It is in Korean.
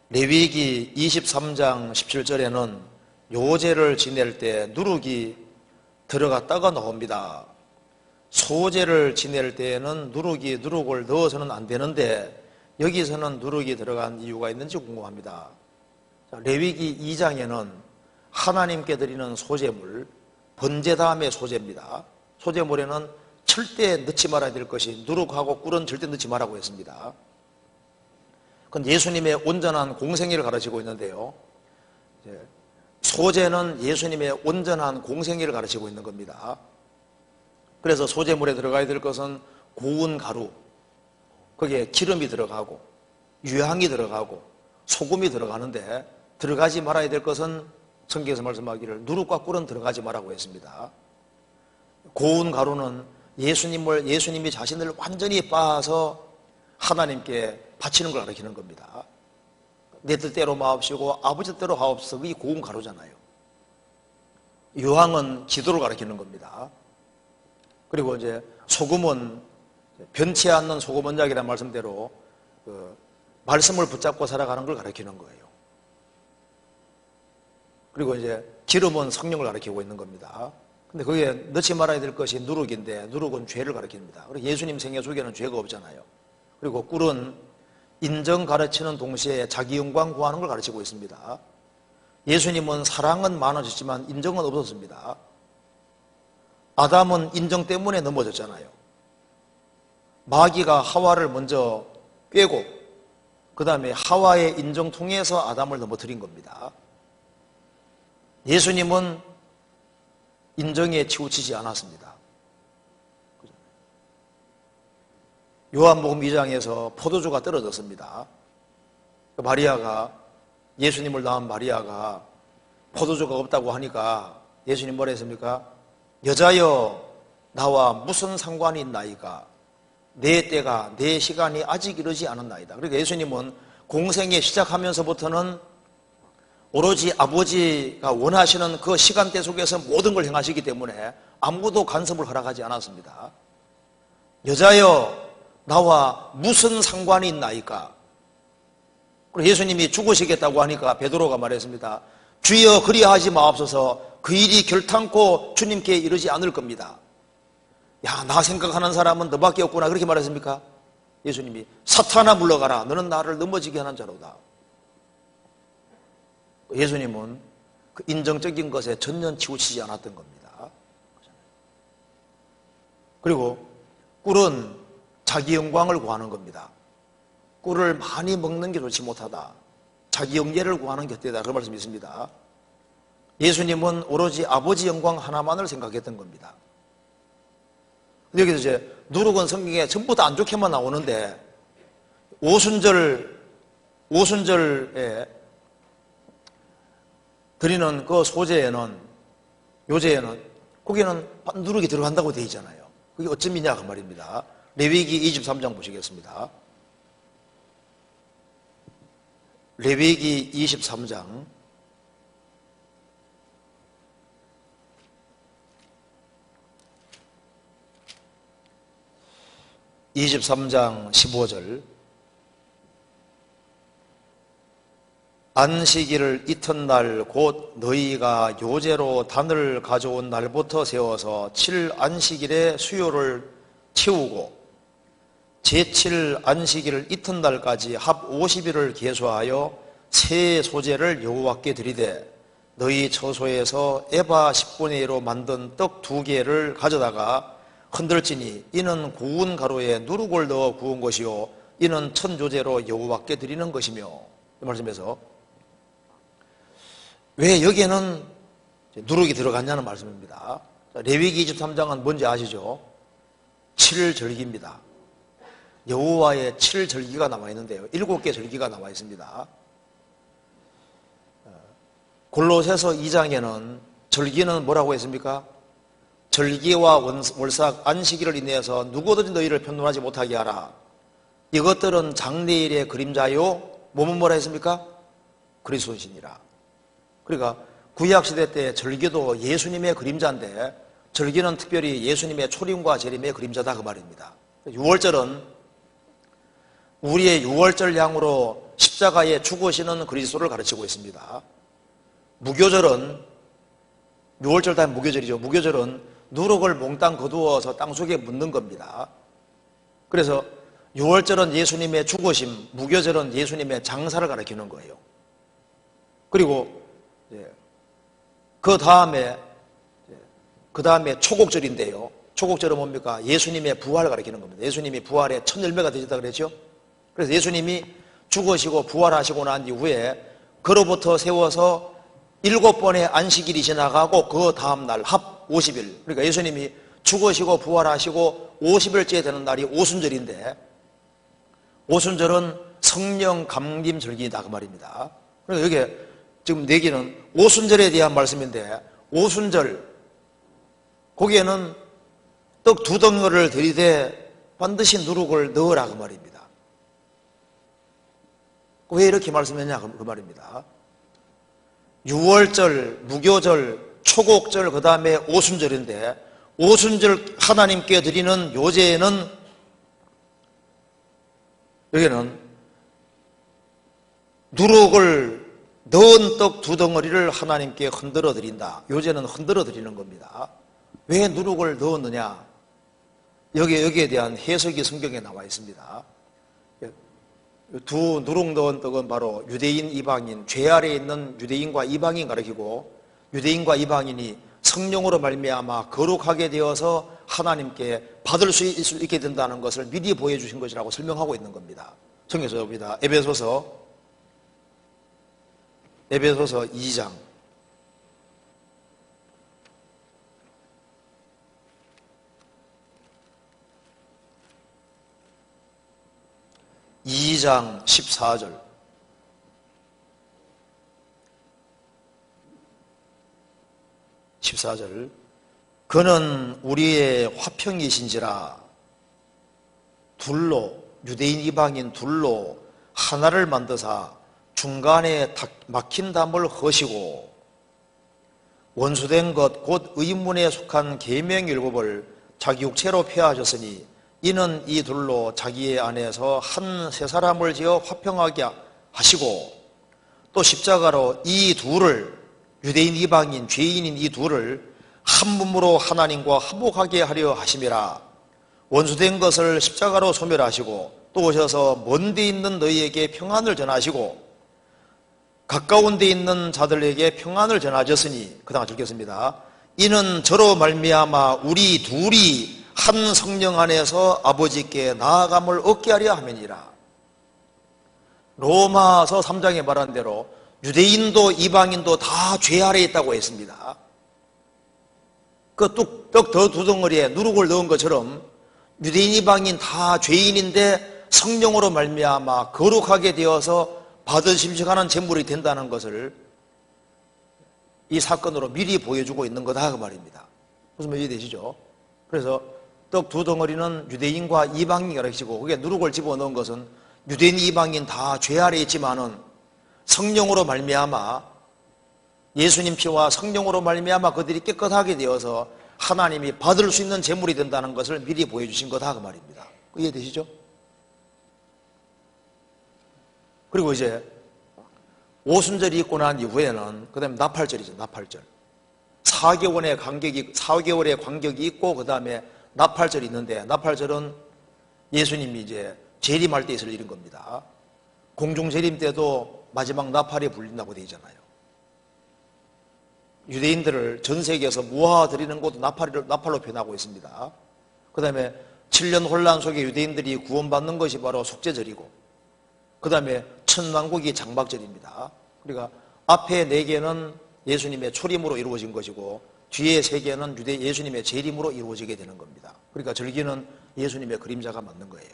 레위기 23장 17절에는 요제를 지낼 때 누룩이 들어갔다가 나옵니다. 소제를 지낼 때에는 누룩을 넣어서는 안 되는데 여기서는 누룩이 들어간 이유가 있는지 궁금합니다. 레위기 2장에는 하나님께 드리는 소제물, 번제 다음에 소제입니다. 소제물에는 절대 넣지 말아야 될 것이 누룩하고 꿀은 절대 넣지 말라고 했습니다. 그건 예수님의 온전한 공생애를 가르치고 있는데요. 소제는 예수님의 온전한 공생애를 가르치고 있는 겁니다. 그래서 소제물에 들어가야 될 것은 고운 가루, 거기에 기름이 들어가고 유향이 들어가고 소금이 들어가는데 들어가지 말아야 될 것은 성경에서 말씀하기를 누룩과 꿀은 들어가지 말라고 했습니다. 고운 가루는 예수님이 자신을 완전히 빻아서 하나님께 바치는 걸 가르치는 겁니다. 내 뜻대로 마옵시고 아버지 뜻대로 하옵소서. 그게 고운 가루잖아요. 유황은 기도를 가르치는 겁니다. 그리고 이제 소금은 변치 않는 소금 언약이라는 말씀대로 말씀을 붙잡고 살아가는 걸 가르치는 거예요. 그리고 이제 기름은 성령을 가르치고 있는 겁니다. 근데 거기에 넣지 말아야 될 것이 누룩인데 누룩은 죄를 가르칩니다. 그리고 예수님 생애 속에는 죄가 없잖아요. 그리고 꿀은 인정 가르치는 동시에 자기 영광 구하는 걸 가르치고 있습니다. 예수님은 사랑은 많아졌지만 인정은 없었습니다. 아담은 인정 때문에 넘어졌잖아요. 마귀가 하와를 먼저 꿰고 그 다음에 하와의 인정 통해서 아담을 넘어뜨린 겁니다. 예수님은 인정에 치우치지 않았습니다. 요한복음 2장에서 포도주가 떨어졌습니다. 마리아가, 예수님을 낳은 마리아가 포도주가 없다고 하니까 예수님 뭐라 했습니까? 여자여 나와 무슨 상관이 있나이까? 내 때가, 내 시간이 아직 이르지 않았나이다. 그러니까 예수님은 공생애 시작하면서부터는 오로지 아버지가 원하시는 그 시간대 속에서 모든 걸 행하시기 때문에 아무도 간섭을 허락하지 않았습니다. 여자여 나와 무슨 상관이 있나이까? 그리고 예수님이 죽으시겠다고 하니까 베드로가 말했습니다. 주여 그리하지 마옵소서. 그 일이 결탄코 주님께 이르지 않을 겁니다. 야, 나 생각하는 사람은 너밖에 없구나. 그렇게 말했습니까? 예수님이 사탄아 물러가라. 너는 나를 넘어지게 하는 자로다. 예수님은 그 인정적인 것에 전혀 치우치지 않았던 겁니다. 그리고 꿀은 자기 영광을 구하는 겁니다. 꿀을 많이 먹는 게 좋지 못하다. 자기 영예를 구하는 게 헛되다. 그런 말씀이 있습니다. 예수님은 오로지 아버지 영광 하나만을 생각했던 겁니다. 여기서 이제 누룩은 성경에 전부 다 안 좋게만 나오는데 오순절에 드리는 그 소제에는, 요제에는 거기에는 누룩이 들어간다고 되어 있잖아요. 그게 어쩜이냐 그 말입니다. 레위기 23장 보시겠습니다. 레위기 23장 15절 안식일을 이튿날 곧 너희가 요제로 단을 가져온 날부터 세워서 7안식일의 수요를 채우고 제7 안식일을 이튿날까지 합 50일을 계수하여 새 소제를 여호와께 드리되 너희 처소에서 에바 10분의 1로 만든 떡 2개를 가져다가 흔들지니 이는 구운 가루에 누룩을 넣어 구운 것이요 이는 천조제로 여호와께 드리는 것이며, 이 말씀에서 왜 여기에는 누룩이 들어갔냐는 말씀입니다. 레위기 23장은 뭔지 아시죠? 7절기입니다. 여호와의 7절기가 나와 있는데요. 7개 절기가 나와 있습니다. 골로새서 2장에는 절기는 뭐라고 했습니까? 절기와 월삭 안식일을 인해서 누구든지 너희를 편론하지 못하게 하라. 이것들은 장래일의 그림자요 몸은 뭐라 했습니까? 그리스도이시니라. 그러니까 구약시대 때 절기도 예수님의 그림자인데 절기는 특별히 예수님의 초림과 재림의 그림자다 그 말입니다. 6월절은 우리의 6월절 양으로 십자가에 죽으시는 그리스도를 가르치고 있습니다. 무교절은 6월절 다 무교절이죠. 무교절은 누룩을 몽땅 거두어서 땅속에 묻는 겁니다. 그래서 6월절은 예수님의 죽으심, 무교절은 예수님의 장사를 가리키는 거예요. 그리고 그 다음에 초곡절인데요. 초곡절은 뭡니까? 예수님의 부활을 가리키는 겁니다. 예수님이 부활의 첫 열매가 되셨다 그랬죠. 그래서 예수님이 죽으시고 부활하시고 난 이후에 그로부터 세워서 7번의 안식일이 지나가고 그 다음날 합 50일, 그러니까 예수님이 죽으시고 부활하시고 50일째 되는 날이 오순절인데, 오순절은 성령 감림 절기다 그 말입니다. 그래서 여기 지금 내기는 오순절에 대한 말씀인데, 오순절 거기에는 떡 2덩어리를 들이대 반드시 누룩을 넣으라 그 말입니다. 왜 이렇게 말씀했냐 그 말입니다. 6월절, 무교절, 초곡절, 그 다음에 오순절인데, 오순절 하나님께 드리는 요제에는 여기는 누룩을 넣은 떡 2덩어리를 하나님께 흔들어 드린다. 요제는 흔들어 드리는 겁니다. 왜 누룩을 넣었느냐? 여기에 대한 해석이 성경에 나와 있습니다. 두 누룩 넣은 떡은 바로 유대인, 이방인, 죄 아래에 있는 유대인과 이방인 가리키고, 유대인과 이방인이 성령으로 말미암아 거룩하게 되어서 하나님께 받을 수 있게 된다는 것을 미리 보여주신 것이라고 설명하고 있는 겁니다. 성경에서 봅니다. 에베소서 2장 14절. 그는 우리의 화평이신지라 둘로, 유대인 이방인 둘로 하나를 만드사 중간에 막힌 담을 허시고 원수된 것 곧 의문에 속한 계명일곱을 자기 육체로 폐하셨으니 이는 이 둘로 자기의 안에서 한 세 사람을 지어 화평하게 하시고, 또 십자가로 이 둘을, 유대인 이방인 죄인인 이 둘을 한 몸으로 하나님과 화목하게 하려 하심이라. 원수된 것을 십자가로 소멸하시고 또 오셔서 먼 데 있는 너희에게 평안을 전하시고 가까운 데 있는 자들에게 평안을 전하셨으니, 그 다음 읽겠습니다. 이는 저로 말미암아 우리 둘이 한 성령 안에서 아버지께 나아감을 얻게 하려 함이니라. 로마서 3장에 말한 대로 유대인도 이방인도 다 죄 아래에 있다고 했습니다. 그 떡 2덩어리에 누룩을 넣은 것처럼 유대인 이방인 다 죄인인데 성령으로 말미암아 거룩하게 되어서 받으심식하는 제물이 된다는 것을 이 사건으로 미리 보여주고 있는 거다 그 말입니다. 무슨 말 이해되시죠? 그래서 떡 2덩어리는 유대인과 이방인이 가르치고, 그게 누룩을 집어넣은 것은 유대인 이방인 다 죄 아래에 있지만은 성령으로 말미암아, 예수님 피와 성령으로 말미암아 그들이 깨끗하게 되어서 하나님이 받을 수 있는 제물이 된다는 것을 미리 보여주신 거다 그 말입니다. 이해되시죠? 그리고 이제 오순절이 있고 난 이후에는 그 다음에 나팔절이죠. 나팔절. 4개월의 간격이 있고 그 다음에 나팔절이 있는데, 나팔절은 예수님이 이제 재림할 때 있을 일인 겁니다. 공중 재림 때도 마지막 나팔이 불린다고 되어 있잖아요. 유대인들을 전 세계에서 모아드리는 것도 나팔로 표현하고 있습니다. 그 다음에 7년 혼란 속에 유대인들이 구원받는 것이 바로 속죄절이고, 그 다음에 천왕국이 장막절입니다. 그러니까 앞에 4개는 예수님의 초림으로 이루어진 것이고 뒤에 3개는 예수님의 재림으로 이루어지게 되는 겁니다. 그러니까 절기는 예수님의 그림자가 맞는 거예요.